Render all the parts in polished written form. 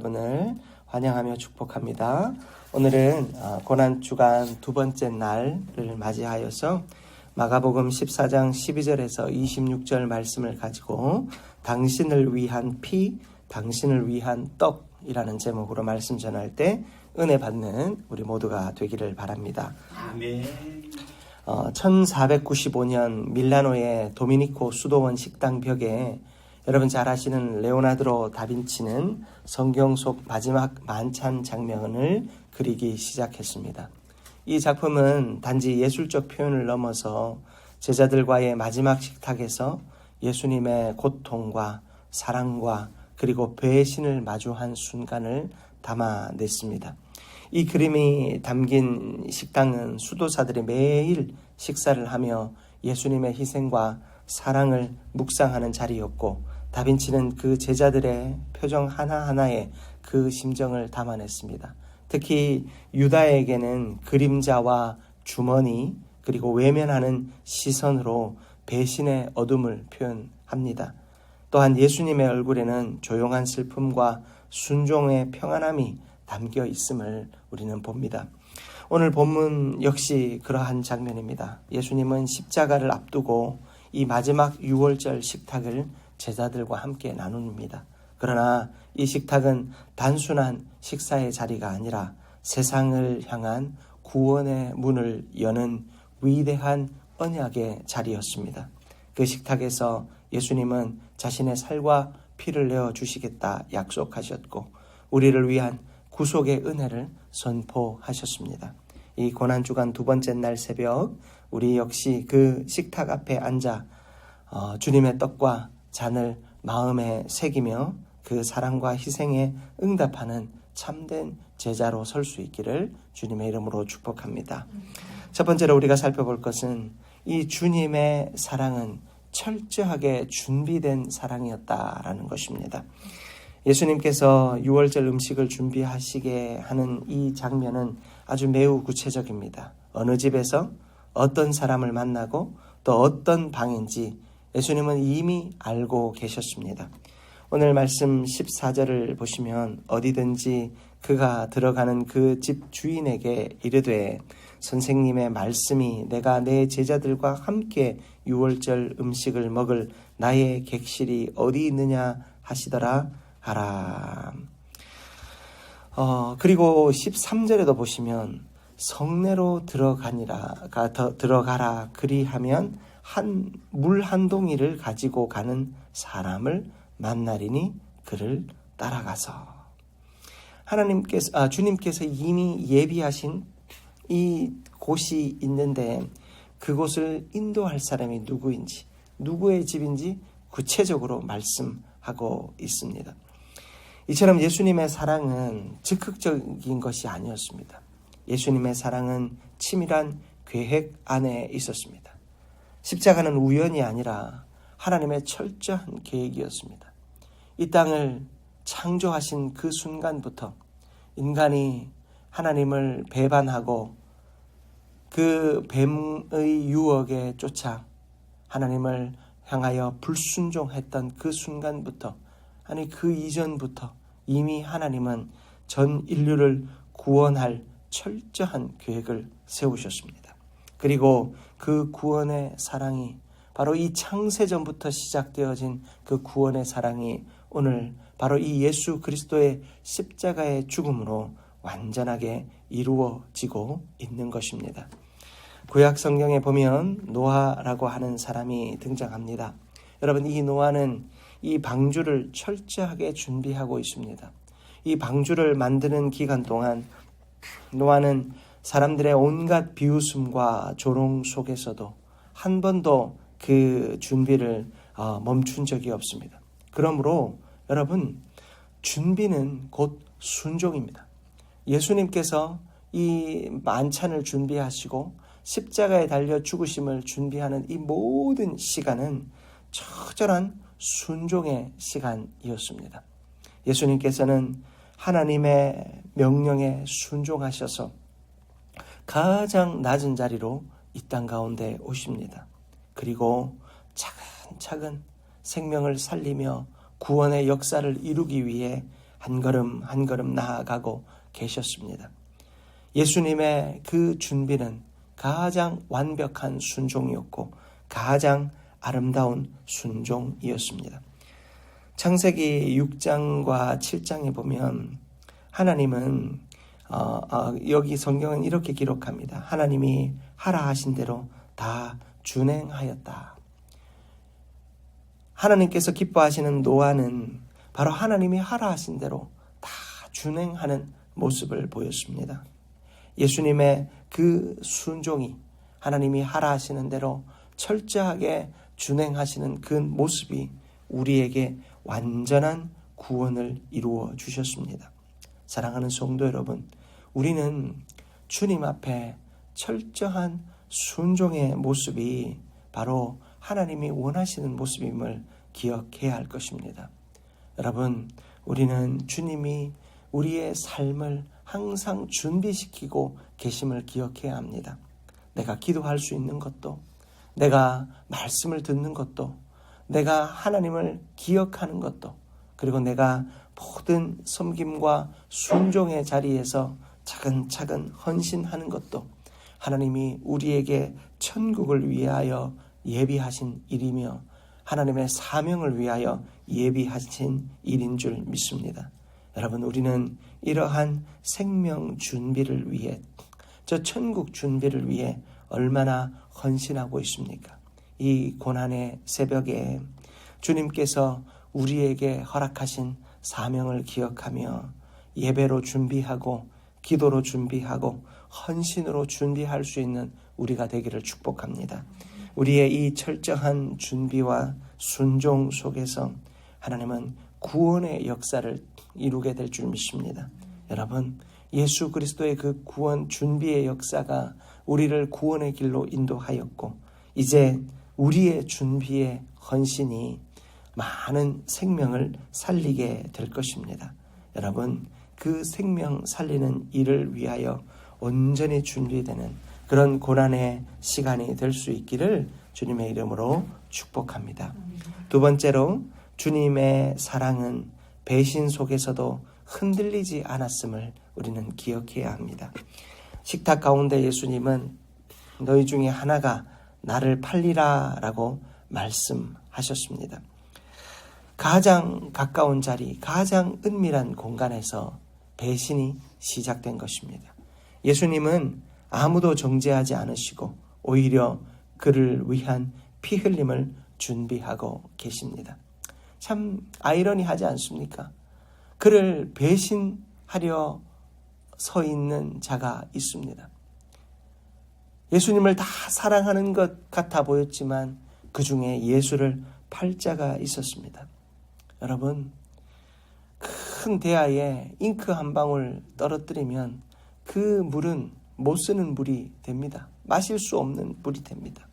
여러분을 환영하며 축복합니다. 오늘은 고난주간 두 번째 날을 맞이하여서 마가복음 14장 12절에서 26절 말씀을 가지고 당신을 위한 피, 당신을 위한 떡이라는 제목으로 말씀 전할 때 은혜 받는 우리 모두가 되기를 바랍니다. 아멘. 1495년 밀라노의 도미니코 수도원 식당 벽에 여러분 잘 아시는 레오나르도 다빈치는 성경 속 마지막 만찬 장면을 그리기 시작했습니다. 이 작품은 단지 예술적 표현을 넘어서 제자들과의 마지막 식탁에서 예수님의 고통과 사랑과 그리고 배신을 마주한 순간을 담아냈습니다. 이 그림이 담긴 식당은 수도사들이 매일 식사를 하며 예수님의 희생과 사랑을 묵상하는 자리였고, 다빈치는 그 제자들의 표정 하나하나에 그 심정을 담아냈습니다. 특히 유다에게는 그림자와 주머니 그리고 외면하는 시선으로 배신의 어둠을 표현합니다. 또한 예수님의 얼굴에는 조용한 슬픔과 순종의 평안함이 담겨 있음을 우리는 봅니다. 오늘 본문 역시 그러한 장면입니다. 예수님은 십자가를 앞두고 이 마지막 유월절 식탁을 제자들과 함께 나눕니다. 그러나 이 식탁은 단순한 식사의 자리가 아니라 세상을 향한 구원의 문을 여는 위대한 언약의 자리였습니다. 그 식탁에서 예수님은 자신의 살과 피를 내어주시겠다 약속하셨고, 우리를 위한 구속의 은혜를 선포하셨습니다. 이 고난주간 두 번째 날 새벽 우리 역시 그 식탁 앞에 앉아 주님의 떡과 잔을 마음에 새기며 그 사랑과 희생에 응답하는 참된 제자로 설 수 있기를 주님의 이름으로 축복합니다. 첫 번째로 우리가 살펴볼 것은 이 주님의 사랑은 철저하게 준비된 사랑이었다라는 것입니다. 예수님께서 유월절 음식을 준비하시게 하는 이 장면은 아주 매우 구체적입니다. 어느 집에서 어떤 사람을 만나고 또 어떤 방인지 예수님은 이미 알고 계셨습니다. 오늘 말씀 14절을 보시면 어디든지 그가 들어가는 그 집 주인에게 이르되 선생님의 말씀이 내가 내 제자들과 함께 유월절 음식을 먹을 나의 객실이 어디 있느냐 하시더라 하라. 그리고 13절에도 보시면 성내로 들어가라 그리하면 물 한 동이를 가지고 가는 사람을 만나리니 그를 따라가서. 주님께서 이미 예비하신 이 곳이 있는데 그곳을 인도할 사람이 누구인지, 누구의 집인지 구체적으로 말씀하고 있습니다. 이처럼 예수님의 사랑은 즉흥적인 것이 아니었습니다. 예수님의 사랑은 치밀한 계획 안에 있었습니다. 십자가는 우연이 아니라 하나님의 철저한 계획이었습니다. 이 땅을 창조하신 그 순간부터 인간이 하나님을 배반하고 그 뱀의 유혹에 쫓아 하나님을 향하여 불순종했던 그 순간부터, 아니 그 이전부터 이미 하나님은 전 인류를 구원할 철저한 계획을 세우셨습니다. 그리고 그 구원의 사랑이 바로 이 창세전부터 시작되어진 그 구원의 사랑이 오늘 바로 이 예수 그리스도의 십자가의 죽음으로 완전하게 이루어지고 있는 것입니다. 구약 성경에 보면 노아라고 하는 사람이 등장합니다. 여러분, 이 노아는 이 방주를 철저하게 준비하고 있습니다. 이 방주를 만드는 기간 동안 노아는 사람들의 온갖 비웃음과 조롱 속에서도 한 번도 그 준비를 멈춘 적이 없습니다. 그러므로 여러분, 준비는 곧 순종입니다. 예수님께서 이 만찬을 준비하시고 십자가에 달려 죽으심을 준비하는 이 모든 시간은 처절한 순종의 시간이었습니다. 예수님께서는 하나님의 명령에 순종하셔서 가장 낮은 자리로 이 땅 가운데 오십니다. 그리고 차근차근 생명을 살리며 구원의 역사를 이루기 위해 한 걸음 한 걸음 나아가고 계셨습니다. 예수님의 그 준비는 가장 완벽한 순종이었고 가장 아름다운 순종이었습니다. 창세기 6장과 7장에 보면 하나님은 여기 성경은 이렇게 기록합니다. 하나님이 하라 하신 대로 다 준행하였다. 하나님께서 기뻐하시는 노아는 바로 하나님이 하라 하신 대로 다 준행하는 모습을 보였습니다. 예수님의 그 순종이 하나님이 하라 하시는 대로 철저하게 준행하시는 그 모습이 우리에게 완전한 구원을 이루어 주셨습니다. 사랑하는 성도 여러분, 우리는 주님 앞에 철저한 순종의 모습이 바로 하나님이 원하시는 모습임을 기억해야 할 것입니다. 여러분, 우리는 주님이 우리의 삶을 항상 준비시키고 계심을 기억해야 합니다. 내가 기도할 수 있는 것도, 내가 말씀을 듣는 것도, 내가 하나님을 기억하는 것도, 그리고 내가 모든 섬김과 순종의 자리에서 차근차근 헌신하는 것도 하나님이 우리에게 천국을 위하여 예비하신 일이며 하나님의 사명을 위하여 예비하신 일인 줄 믿습니다. 여러분, 우리는 이러한 생명 준비를 위해, 저 천국 준비를 위해 얼마나 헌신하고 있습니까? 이 고난의 새벽에 주님께서 우리에게 허락하신 사명을 기억하며 예배로 준비하고 기도로 준비하고 헌신으로 준비할 수 있는 우리가 되기를 축복합니다. 우리의 이 철저한 준비와 순종 속에서 하나님은 구원의 역사를 이루게 될 줄 믿습니다. 여러분, 예수 그리스도의 그 구원 준비의 역사가 우리를 구원의 길로 인도하였고 이제 우리의 준비의 헌신이 많은 생명을 살리게 될 것입니다. 여러분, 그 생명 살리는 일을 위하여 온전히 준비되는 그런 고난의 시간이 될 수 있기를 주님의 이름으로 축복합니다. 두 번째로, 주님의 사랑은 배신 속에서도 흔들리지 않았음을 우리는 기억해야 합니다. 식탁 가운데 예수님은 너희 중에 하나가 나를 팔리라 라고 말씀하셨습니다. 가장 가까운 자리, 가장 은밀한 공간에서 배신이 시작된 것입니다. 예수님은 아무도 정죄하지 않으시고 오히려 그를 위한 피 흘림을 준비하고 계십니다. 참 아이러니하지 않습니까? 그를 배신하려 서 있는 자가 있습니다. 예수님을 다 사랑하는 것 같아 보였지만 그 중에 예수를 팔 자가 있었습니다. 여러분, 큰 대야에 잉크 한 방울 떨어뜨리면 그 물은 못 쓰는 물이 됩니다. 마실 수 없는 물이 됩니다.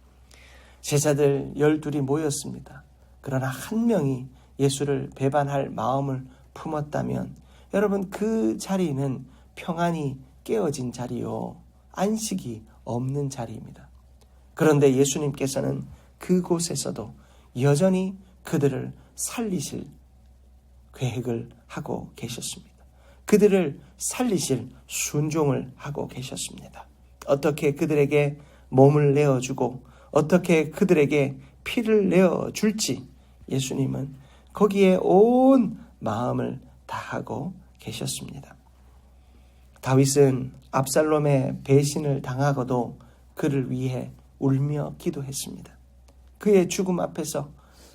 제자들 12이 모였습니다. 그러나 한 명이 예수를 배반할 마음을 품었다면 여러분, 그 자리는 평안이 깨어진 자리요, 안식이 없는 자리입니다. 그런데 예수님께서는 그곳에서도 여전히 그들을 살리실 계획을 하고 계셨습니다. 그들을 살리실 순종을 하고 계셨습니다. 어떻게 그들에게 몸을 내어주고 어떻게 그들에게 피를 내어줄지 예수님은 거기에 온 마음을 다하고 계셨습니다. 다윗은 압살롬의 배신을 당하고도 그를 위해 울며 기도했습니다. 그의 죽음 앞에서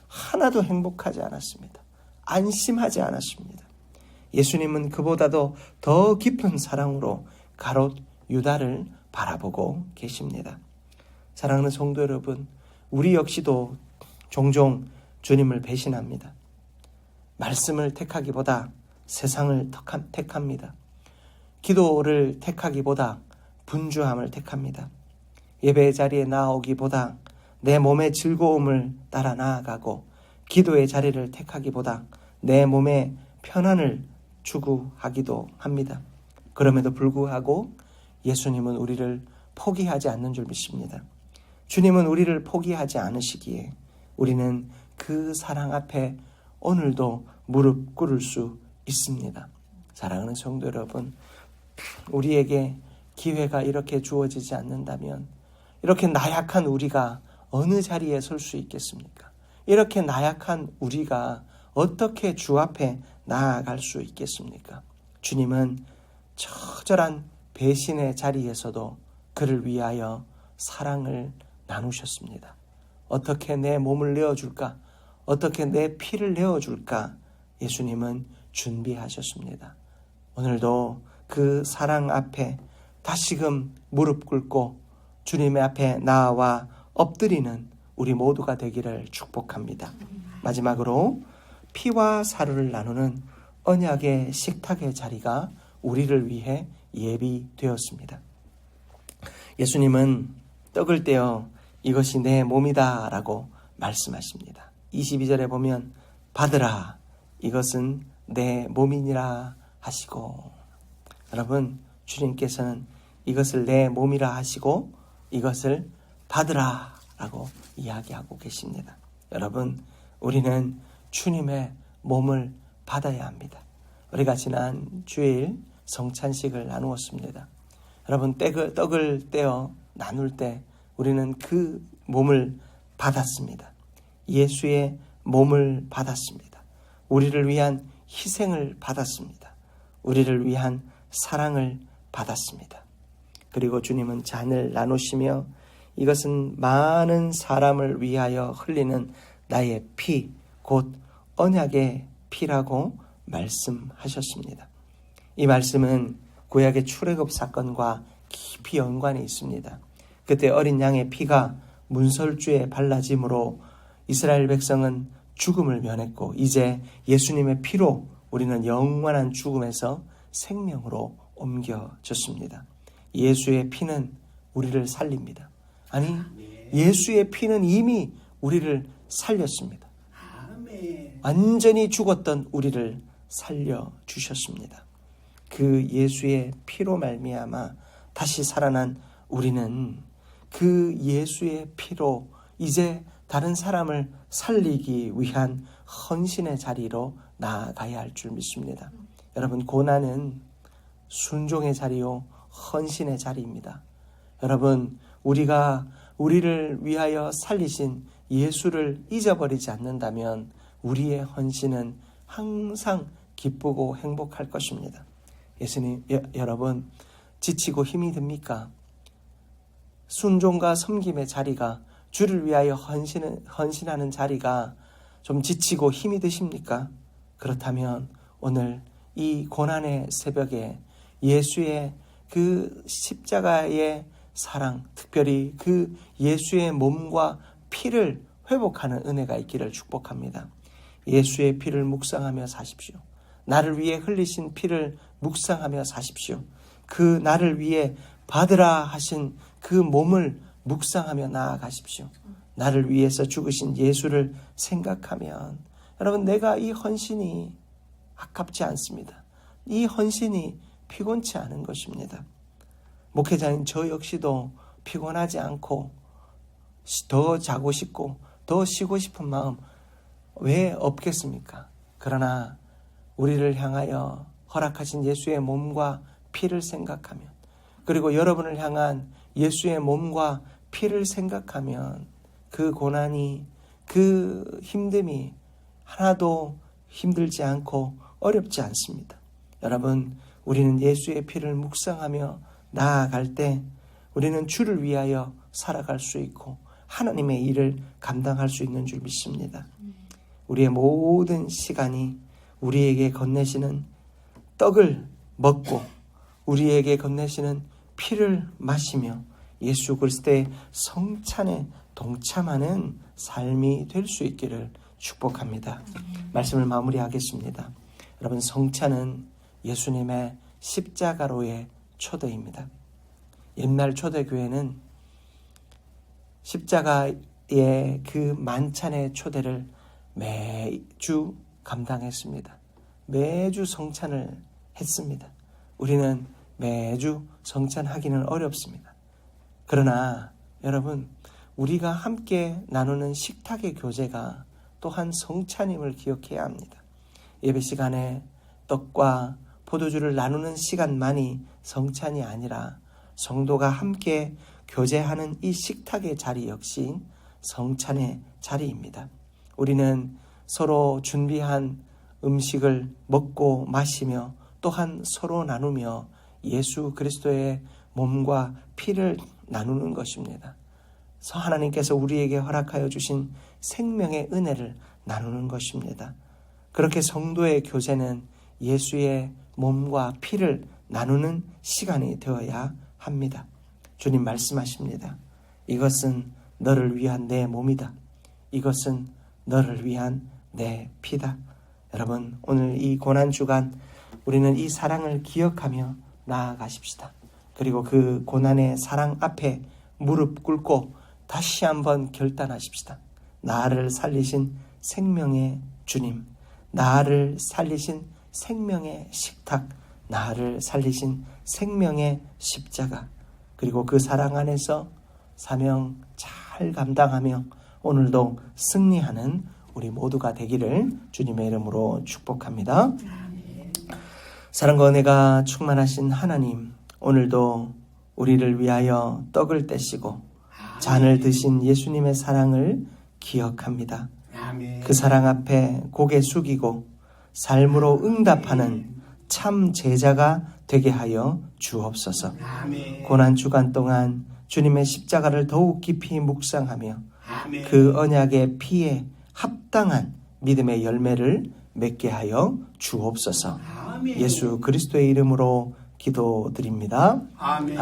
하나도 행복하지 않았습니다. 안심하지 않았습니다. 예수님은 그보다도 더 깊은 사랑으로 가롯 유다를 바라보고 계십니다. 사랑하는 성도 여러분, 우리 역시도 종종 주님을 배신합니다. 말씀을 택하기보다 세상을 택합니다. 기도를 택하기보다 분주함을 택합니다. 예배 자리에 나오기보다 내 몸의 즐거움을 따라 나아가고 기도의 자리를 택하기보다 내 몸의 편안을 추구하기도 합니다. 그럼에도 불구하고 예수님은 우리를 포기하지 않는 줄 믿습니다. 주님은 우리를 포기하지 않으시기에 우리는 그 사랑 앞에 오늘도 무릎 꿇을 수 있습니다. 사랑하는 성도 여러분, 우리에게 기회가 이렇게 주어지지 않는다면 이렇게 나약한 우리가 어느 자리에 설 수 있겠습니까? 이렇게 나약한 우리가 어떻게 주 앞에 나아갈 수 있겠습니까? 주님은 처절한 배신의 자리에서도 그를 위하여 사랑을 나누셨습니다. 어떻게 내 몸을 내어줄까? 어떻게 내 피를 내어줄까? 예수님은 준비하셨습니다. 오늘도 그 사랑 앞에 다시금 무릎 꿇고 주님의 앞에 나와 엎드리는 우리 모두가 되기를 축복합니다. 마지막으로 피와 사르를 나누는 언약의 식탁의 자리가 우리를 위해 예비되었습니다. 예수님은 떡을 떼어 이것이 내 몸이다 라고 말씀하십니다. 22절에 보면 받으라 이것은 내 몸이니라 하시고, 여러분, 주님께서는 이것을 내 몸이라 하시고 이것을 받으라 라고 이야기하고 계십니다. 여러분, 우리는 주님의 몸을 받아야 합니다. 우리가 지난 주일 성찬식을 나누었습니다. 여러분, 떡을 떼어 나눌 때 우리는 그 몸을 받았습니다. 예수의 몸을 받았습니다. 우리를 위한 희생을 받았습니다. 우리를 위한 사랑을 받았습니다. 그리고 주님은 잔을 나누시며 이것은 많은 사람을 위하여 흘리는 나의 피, 곧 언약의 피라고 말씀하셨습니다. 이 말씀은 구약의 출애굽 사건과 깊이 연관이 있습니다. 그때 어린 양의 피가 문설주에 발라짐으로 이스라엘 백성은 죽음을 면했고, 이제 예수님의 피로 우리는 영원한 죽음에서 생명으로 옮겨졌습니다. 예수의 피는 우리를 살립니다. 아니, 예수의 피는 이미 우리를 살렸습니다. 완전히 죽었던 우리를 살려주셨습니다. 그 예수의 피로 말미암아 다시 살아난 우리는 그 예수의 피로 이제 다른 사람을 살리기 위한 헌신의 자리로 나아가야 할 줄 믿습니다. 여러분, 고난은 순종의 자리요 헌신의 자리입니다. 여러분, 우리가 우리를 위하여 살리신 예수를 잊어버리지 않는다면 우리의 헌신은 항상 기쁘고 행복할 것입니다. 예수님, 여러분, 지치고 힘이 듭니까? 순종과 섬김의 자리가, 주를 위하여 헌신하는 자리가 좀 지치고 힘이 드십니까? 그렇다면 오늘 이 고난의 새벽에 예수의 그 십자가의 사랑, 특별히 그 예수의 몸과 피를 회복하는 은혜가 있기를 축복합니다. 예수의 피를 묵상하며 사십시오. 나를 위해 흘리신 피를 묵상하며 사십시오. 그 나를 위해 받으라 하신 그 몸을 묵상하며 나아가십시오. 나를 위해서 죽으신 예수를 생각하면 여러분, 내가 이 헌신이 아깝지 않습니다. 이 헌신이 피곤치 않은 것입니다. 목회자인 저 역시도 피곤하지 않고 더 자고 싶고 더 쉬고 싶은 마음 왜 없겠습니까? 그러나 우리를 향하여 허락하신 예수의 몸과 피를 생각하면, 그리고 여러분을 향한 예수의 몸과 피를 생각하면 그 고난이, 그 힘듦이 하나도 힘들지 않고 어렵지 않습니다. 여러분, 우리는 예수의 피를 묵상하며 나아갈 때 우리는 주를 위하여 살아갈 수 있고 하나님의 일을 감당할 수 있는 줄 믿습니다. 우리의 모든 시간이 우리에게 건네시는 떡을 먹고 우리에게 건네시는 피를 마시며 예수 그리스도의 성찬에 동참하는 삶이 될 수 있기를 축복합니다. 말씀을 마무리하겠습니다. 여러분, 성찬은 예수님의 십자가로의 초대입니다. 옛날 초대교회는 십자가의 그 만찬의 초대를 매주 감당했습니다. 매주 성찬을 했습니다. 우리는 매주 성찬하기는 어렵습니다. 그러나 여러분, 우리가 함께 나누는 식탁의 교제가 또한 성찬임을 기억해야 합니다. 예배 시간에 떡과 포도주를 나누는 시간만이 성찬이 아니라 성도가 함께 교제하는 이 식탁의 자리 역시 성찬의 자리입니다. 우리는 서로 준비한 음식을 먹고 마시며 또한 서로 나누며 예수 그리스도의 몸과 피를 나누는 것입니다. 하나님께서 우리에게 허락하여 주신 생명의 은혜를 나누는 것입니다. 그렇게 성도의 교제는 예수의 몸과 피를 나누는 시간이 되어야 합니다. 주님 말씀하십니다. 이것은 너를 위한 내 몸이다. 이것은 너를 위한 내 피다. 여러분, 오늘 이 고난주간 우리는 이 사랑을 기억하며 나아가십시다. 그리고 그 고난의 사랑 앞에 무릎 꿇고 다시 한번 결단하십시다. 나를 살리신 생명의 주님, 나를 살리신 생명의 식탁, 나를 살리신 생명의 십자가, 그리고 그 사랑 안에서 사명 잘 감당하며 오늘도 승리하는 우리 모두가 되기를 주님의 이름으로 축복합니다. 사랑과 은혜가 충만하신 하나님, 오늘도 우리를 위하여 떡을 떼시고 잔을 드신 예수님의 사랑을 기억합니다. 그 사랑 앞에 고개 숙이고 삶으로 응답하는 참 제자가 되게 하여 주옵소서. 고난주간 동안 주님의 십자가를 더욱 깊이 묵상하며 그 언약의 피에 합당한 믿음의 열매를 맺게 하여 주옵소서. 예수 그리스도의 이름으로 기도드립니다. 아멘.